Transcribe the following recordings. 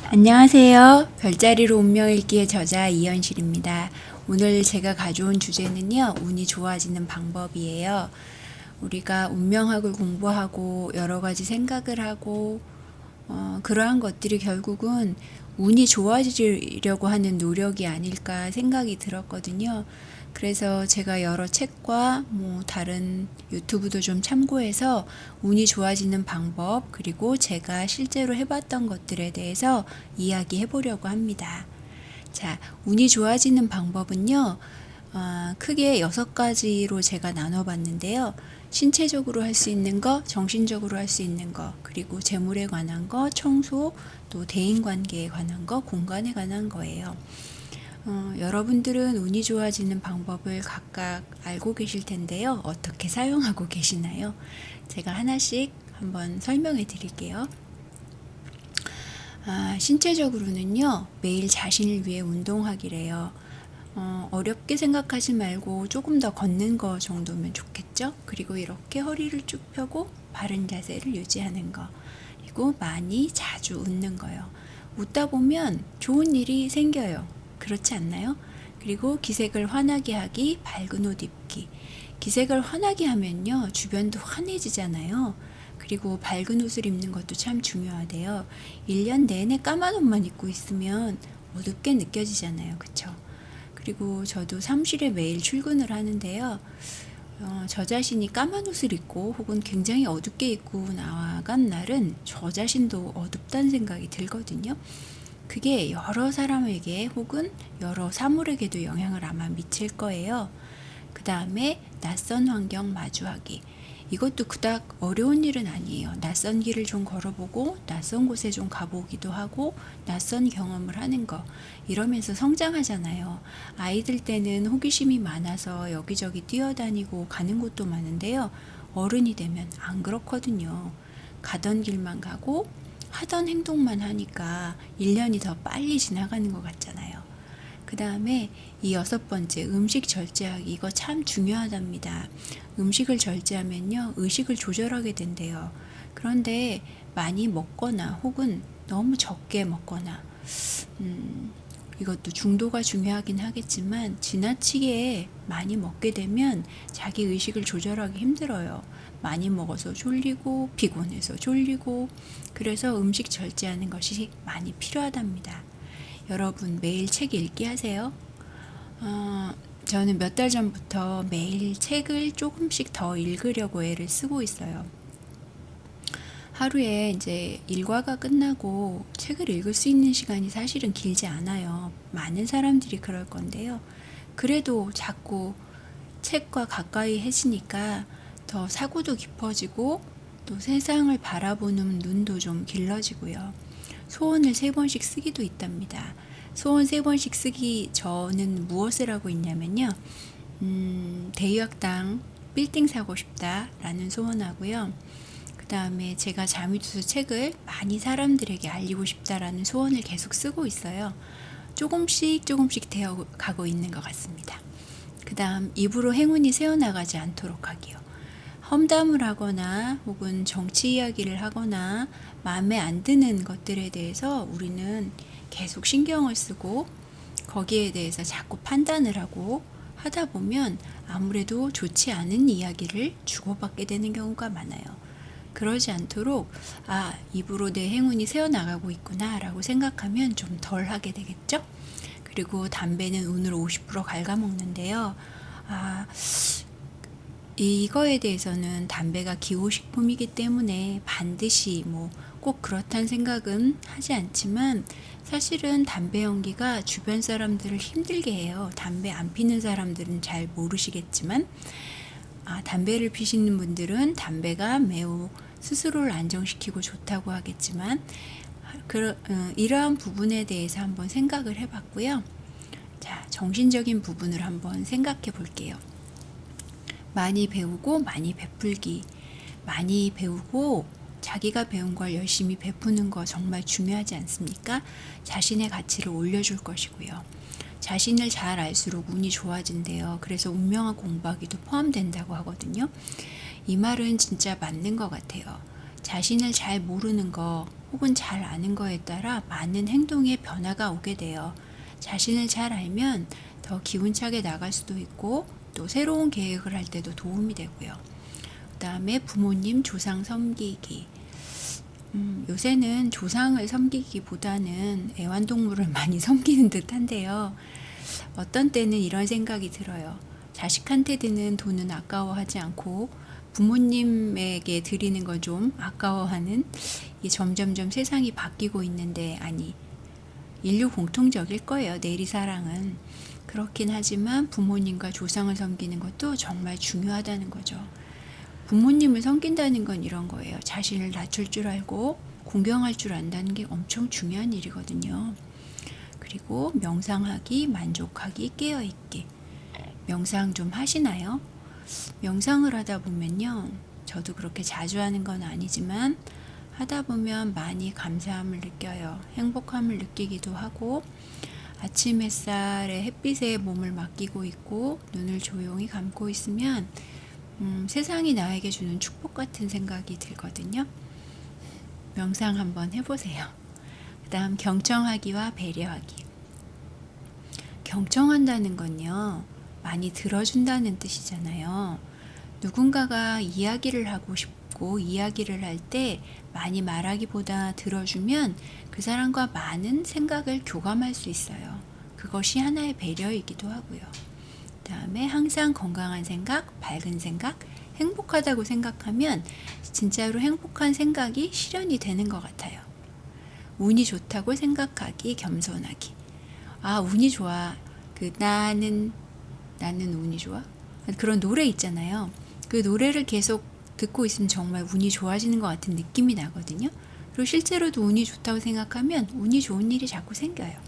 안녕하세요. 별자리로 운명 읽기의 저자 이현실입니다. 오늘 제가 가져온 주제는요, 운이 좋아지는 방법이에요. 우리가 운명학을 공부하고 여러 가지 생각을 하고 그러한 것들이 결국은 운이 좋아지려고 하는 노력이 아닐까 생각이 들었거든요. 그래서 제가 여러 책과 다른 유튜브도 좀 참고해서 운이 좋아지는 방법, 그리고 제가 실제로 해봤던 것들에 대해서 이야기해 보려고 합니다. 자, 운이 좋아지는 방법은요, 크게 6가지로 제가 나눠봤는데요. 신체적으로 할 수 있는 거, 정신적으로 할 수 있는 거, 그리고 재물에 관한 거, 청소, 또 대인관계에 관한 거, 공간에 관한 거예요. 여러분들은 운이 좋아지는 방법을 각각 알고 계실 텐데요. 어떻게 사용하고 계시나요? 제가 하나씩 한번 설명해 드릴게요. 신체적으로는요, 매일 자신을 위해 운동하기래요. 어렵게 생각하지 말고 조금 더 걷는 거 정도면 좋겠죠? 그리고 이렇게 허리를 쭉 펴고 바른 자세를 유지하는 거. 그리고 많이 자주 웃는 거요. 웃다 보면 좋은 일이 생겨요. 그렇지 않나요? 그리고 기색을 환하게 하기, 밝은 옷 입기. 기색을 환하게 하면요, 주변도 환해지잖아요. 그리고 밝은 옷을 입는 것도 참 중요하대요. 1년 내내 까만 옷만 입고 있으면 어둡게 느껴지잖아요. 그쵸? 그리고 저도 사무실에 매일 출근을 하는데요. 저 자신이 까만 옷을 입고 혹은 굉장히 어둡게 입고 나간 날은 저 자신도 어둡다는 생각이 들거든요. 그게 여러 사람에게 혹은 여러 사물에게도 영향을 아마 미칠 거예요. 그 다음에 낯선 환경 마주하기. 이것도 그닥 어려운 일은 아니에요. 낯선 길을 좀 걸어보고 낯선 곳에 좀 가보기도 하고 낯선 경험을 하는 거. 이러면서 성장하잖아요. 아이들 때는 호기심이 많아서 여기저기 뛰어다니고 가는 곳도 많은데요. 어른이 되면 안 그렇거든요. 가던 길만 가고 하던 행동만 하니까 1년이 더 빨리 지나가는 것 같잖아요. 그 다음에 이 6번째, 음식 절제하기. 이거 참 중요하답니다. 음식을 절제하면요, 의식을 조절하게 된대요. 그런데 많이 먹거나 혹은 너무 적게 먹거나, 이것도 중도가 중요하긴 하겠지만 지나치게 많이 먹게 되면 자기 의식을 조절하기 힘들어요. 많이 먹어서 졸리고 피곤해서 졸리고, 그래서 음식 절제하는 것이 많이 필요하답니다. 여러분 매일 책 읽기 하세요? 저는 몇 달 전부터 매일 책을 조금씩 더 읽으려고 애를 쓰고 있어요. 하루에 이제 일과가 끝나고 책을 읽을 수 있는 시간이 사실은 길지 않아요. 많은 사람들이 그럴 건데요. 그래도 자꾸 책과 가까이 해지니까 더 사고도 깊어지고 또 세상을 바라보는 눈도 좀 길러지고요. 소원을 3번씩 쓰기도 있답니다. 소원 3번씩 쓰기, 저는 무엇을 하고 있냐면요. 대유학당 빌딩 사고 싶다라는 소원하고요. 그 다음에 제가 자미두수 책을 많이 사람들에게 알리고 싶다라는 소원을 계속 쓰고 있어요. 조금씩 되어 가고 있는 것 같습니다. 그 다음 입으로 행운이 새어나가지 않도록 하기요. 험담을 하거나 혹은 정치 이야기를 하거나 마음에 안 드는 것들에 대해서 우리는 계속 신경을 쓰고 거기에 대해서 자꾸 판단을 하고 하다 보면 아무래도 좋지 않은 이야기를 주고받게 되는 경우가 많아요. 그러지 않도록 입으로 내 행운이 새어나가고 있구나 라고 생각하면 좀 덜 하게 되겠죠? 그리고 담배는 운으로 50% 갉아먹는데요. 이거에 대해서는 담배가 기호식품이기 때문에 반드시 꼭 그렇다는 생각은 하지 않지만, 사실은 담배 연기가 주변 사람들을 힘들게 해요. 담배 안 피는 사람들은 잘 모르시겠지만, 담배를 피시는 분들은 담배가 매우 스스로를 안정시키고 좋다고 하겠지만, 이러한 부분에 대해서 한번 생각을 해봤고요. 자, 정신적인 부분을 한번 생각해 볼게요. 많이 배우고 많이 베풀기. 많이 배우고 자기가 배운 걸 열심히 베푸는 거 정말 중요하지 않습니까? 자신의 가치를 올려줄 것이고요. 자신을 잘 알수록 운이 좋아진대요. 그래서 운명학 공부하기도 포함된다고 하거든요. 이 말은 진짜 맞는 것 같아요. 자신을 잘 모르는 거 혹은 잘 아는 거에 따라 많은 행동에 변화가 오게 돼요. 자신을 잘 알면 더 기운차게 나갈 수도 있고 또 새로운 계획을 할 때도 도움이 되고요. 그 다음에 부모님 조상 섬기기. 요새는 조상을 섬기기보다는 애완동물을 많이 섬기는 듯 한데요. 어떤 때는 이런 생각이 들어요. 자식한테 드는 돈은 아까워하지 않고 부모님에게 드리는 건 좀 아까워하는, 이게 점점점 세상이 바뀌고 있는데, 아니, 인류 공통적일 거예요. 내리사랑은. 그렇긴 하지만 부모님과 조상을 섬기는 것도 정말 중요하다는 거죠. 부모님을 섬긴다는 건 이런 거예요. 자신을 낮출 줄 알고 공경할 줄 안다는 게 엄청 중요한 일이거든요. 그리고 명상하기, 만족하기, 깨어있기. 명상 좀 하시나요? 명상을 하다 보면요, 저도 그렇게 자주 하는 건 아니지만 하다 보면 많이 감사함을 느껴요. 행복함을 느끼기도 하고, 아침 햇살에 햇빛에 몸을 맡기고 있고 눈을 조용히 감고 있으면 세상이 나에게 주는 축복 같은 생각이 들거든요. 명상 한번 해보세요. 그 다음 경청하기와 배려하기. 경청한다는 건요, 많이 들어준다는 뜻이잖아요. 누군가가 이야기를 하고 싶고 이야기를 할 때 많이 말하기보다 들어주면 그 사람과 많은 생각을 교감할 수 있어요. 그것이 하나의 배려이기도 하고요. 그 다음에 항상 건강한 생각, 밝은 생각, 행복하다고 생각하면 진짜로 행복한 생각이 실현이 되는 것 같아요. 운이 좋다고 생각하기, 겸손하기. 아, 운이 좋아. 나는 운이 좋아? 그런 노래 있잖아요. 그 노래를 계속 듣고 있으면 정말 운이 좋아지는 것 같은 느낌이 나거든요. 그리고 실제로도 운이 좋다고 생각하면 운이 좋은 일이 자꾸 생겨요.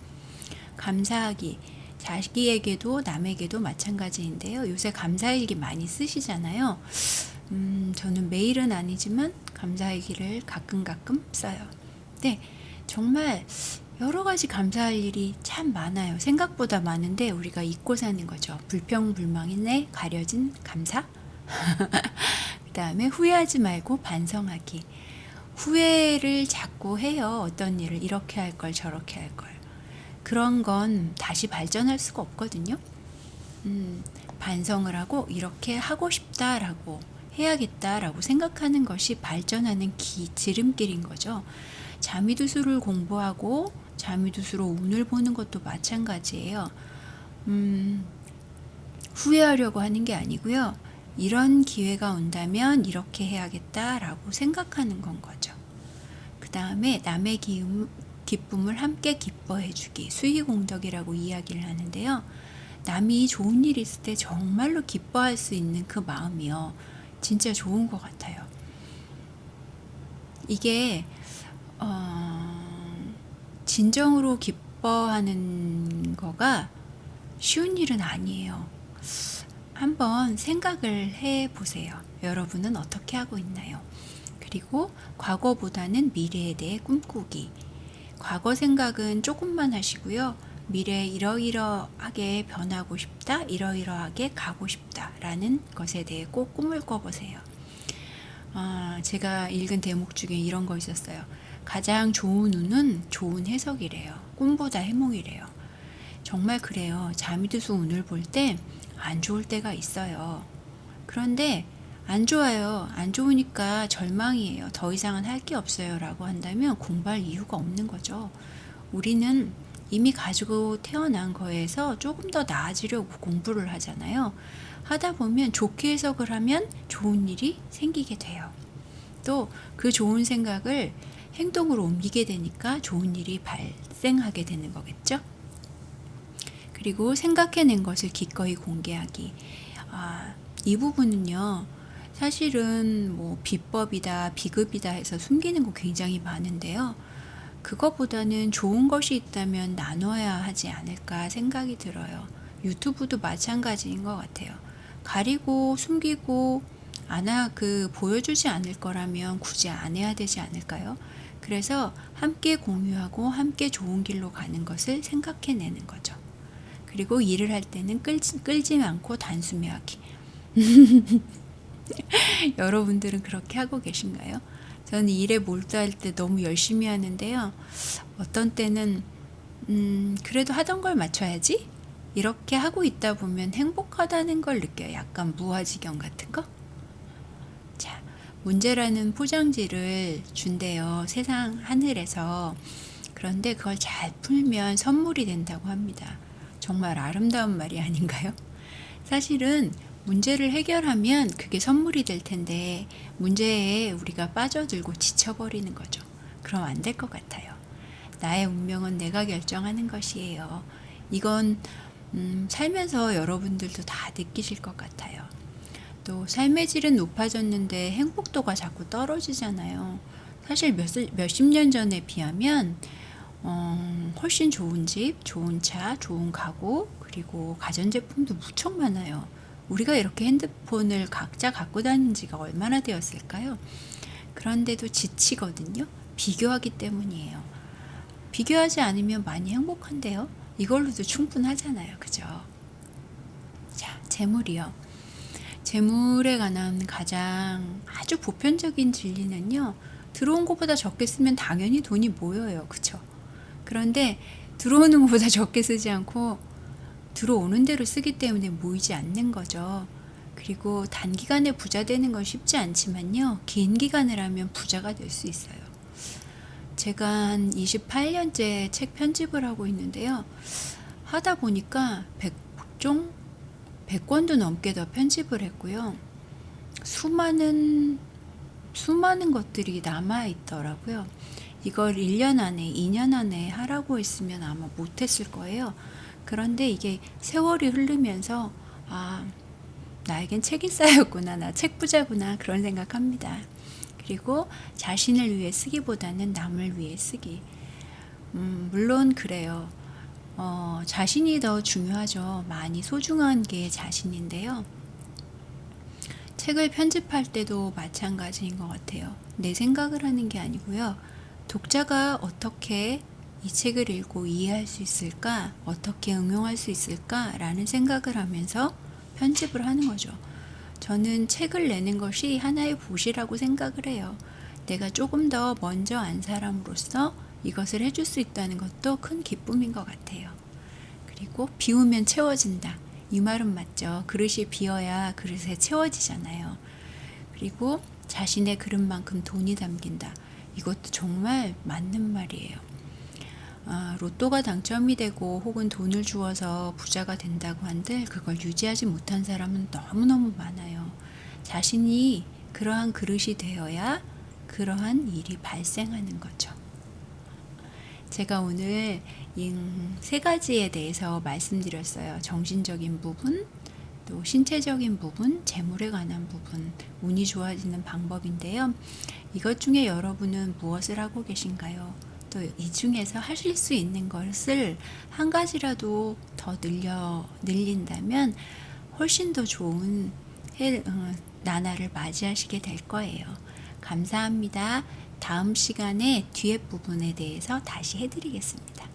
감사하기. 자기에게도 남에게도 마찬가지인데요. 요새 감사일기 많이 쓰시잖아요. 저는 매일은 아니지만 감사일기를 가끔 써요. 네, 정말 여러 가지 감사할 일이 참 많아요. 생각보다 많은데 우리가 잊고 사는 거죠. 불평불만에 가려진 감사? 그 다음에 후회하지 말고 반성하기. 후회를 자꾸 해요. 어떤 일을 이렇게 할 걸 저렇게 할 걸. 그런 건 다시 발전할 수가 없거든요. 반성을 하고 이렇게 하고 싶다라고 해야겠다라고 생각하는 것이 발전하는 지름길인 거죠. 자미두수를 공부하고 자미두수로 운을 보는 것도 마찬가지예요. 후회하려고 하는 게 아니고요. 이런 기회가 온다면 이렇게 해야겠다라고 생각하는 건 거죠. 그 다음에 남의 기쁨을 함께 기뻐해주기, 수의공덕이라고 이야기를 하는데요. 남이 좋은 일이 있을 때 정말로 기뻐할 수 있는 그 마음이요. 진짜 좋은 것 같아요. 이게 진정으로 기뻐하는 거가 쉬운 일은 아니에요. 한번 생각을 해보세요. 여러분은 어떻게 하고 있나요? 그리고 과거보다는 미래에 대해 꿈꾸기. 과거 생각은 조금만 하시고요. 미래에 이러이러하게 변하고 싶다, 이러이러하게 가고 싶다 라는 것에 대해 꼭 꿈을 꿔보세요. 제가 읽은 대목 중에 이런 거 있었어요. 가장 좋은 운은 좋은 해석이래요. 꿈보다 해몽이래요. 정말 그래요. 자미두수 운을 볼 때 안 좋을 때가 있어요. 그런데 안 좋아요. 안 좋으니까 절망이에요. 더 이상은 할 게 없어요 라고 한다면 공부할 이유가 없는 거죠. 우리는 이미 가지고 태어난 거에서 조금 더 나아지려고 공부를 하잖아요. 하다 보면 좋게 해석을 하면 좋은 일이 생기게 돼요. 또 그 좋은 생각을 행동으로 옮기게 되니까 좋은 일이 발생하게 되는 거겠죠. 그리고 생각해낸 것을 기꺼이 공개하기. 이 부분은요. 사실은 비법이다, 비급이다 해서 숨기는 거 굉장히 많은데요. 그것보다는 좋은 것이 있다면 나눠야 하지 않을까 생각이 들어요. 유튜브도 마찬가지인 것 같아요. 가리고 숨기고 보여주지 않을 거라면 굳이 안 해야 되지 않을까요? 그래서 함께 공유하고 함께 좋은 길로 가는 것을 생각해내는 거죠. 그리고 일을 할 때는 끌지 않고 단숨에 하기. 여러분들은 그렇게 하고 계신가요? 저는 일에 몰두할 때 너무 열심히 하는데요. 어떤 때는 그래도 하던 걸 맞춰야지? 이렇게 하고 있다 보면 행복하다는 걸 느껴요. 약간 무아지경 같은 거? 자, 문제라는 포장지를 준대요. 세상 하늘에서. 그런데 그걸 잘 풀면 선물이 된다고 합니다. 정말 아름다운 말이 아닌가요? 사실은 문제를 해결하면 그게 선물이 될 텐데 문제에 우리가 빠져들고 지쳐버리는 거죠. 그럼 안 될 것 같아요. 나의 운명은 내가 결정하는 것이에요. 이건 살면서 여러분들도 다 느끼실 것 같아요. 또 삶의 질은 높아졌는데 행복도가 자꾸 떨어지잖아요. 사실 몇십 년 전에 비하면 훨씬 좋은 집, 좋은 차, 좋은 가구, 그리고 가전제품도 무척 많아요. 우리가 이렇게 핸드폰을 각자 갖고 다닌 지가 얼마나 되었을까요? 그런데도 지치거든요. 비교하기 때문이에요. 비교하지 않으면 많이 행복한데요. 이걸로도 충분하잖아요. 그죠? 자, 재물이요. 재물에 관한 가장 아주 보편적인 진리는요. 들어온 것보다 적게 쓰면 당연히 돈이 모여요. 그쵸? 그런데 들어오는 것보다 적게 쓰지 않고 들어오는 대로 쓰기 때문에 모이지 않는 거죠. 그리고 단기간에 부자 되는 건 쉽지 않지만요. 긴 기간을 하면 부자가 될 수 있어요. 제가 한 28년째 책 편집을 하고 있는데요. 하다 보니까 100권도 넘게 더 편집을 했고요. 수많은 것들이 남아있더라고요. 이걸 1년 안에, 2년 안에 하라고 했으면 아마 못했을 거예요. 그런데 이게 세월이 흐르면서, 나에겐 책이 쌓였구나, 나 책부자구나, 그런 생각합니다. 그리고 자신을 위해 쓰기보다는 남을 위해 쓰기. 물론 그래요. 자신이 더 중요하죠. 많이 소중한 게 자신인데요. 책을 편집할 때도 마찬가지인 것 같아요. 내 생각을 하는 게 아니고요. 독자가 어떻게 이 책을 읽고 이해할 수 있을까? 어떻게 응용할 수 있을까? 라는 생각을 하면서 편집을 하는 거죠. 저는 책을 내는 것이 하나의 보시라고 생각을 해요. 내가 조금 더 먼저 안 사람으로서 이것을 해줄 수 있다는 것도 큰 기쁨인 것 같아요. 그리고 비우면 채워진다. 이 말은 맞죠. 그릇이 비어야 그릇에 채워지잖아요. 그리고 자신의 그릇만큼 돈이 담긴다. 이것도 정말 맞는 말이에요. 로또가 당첨이 되고 혹은 돈을 주어서 부자가 된다고 한들 그걸 유지하지 못한 사람은 너무너무 많아요. 자신이 그러한 그릇이 되어야 그러한 일이 발생하는 거죠. 제가 오늘 이 세 가지에 대해서 말씀드렸어요. 정신적인 부분, 또 신체적인 부분, 재물에 관한 부분, 운이 좋아지는 방법인데요. 이것 중에 여러분은 무엇을 하고 계신가요? 또 이 중에서 하실 수 있는 것을 한 가지라도 더 늘린다면 훨씬 더 좋은 나날을 맞이하시게 될 거예요. 감사합니다. 다음 시간에 뒤에 부분에 대해서 다시 해드리겠습니다.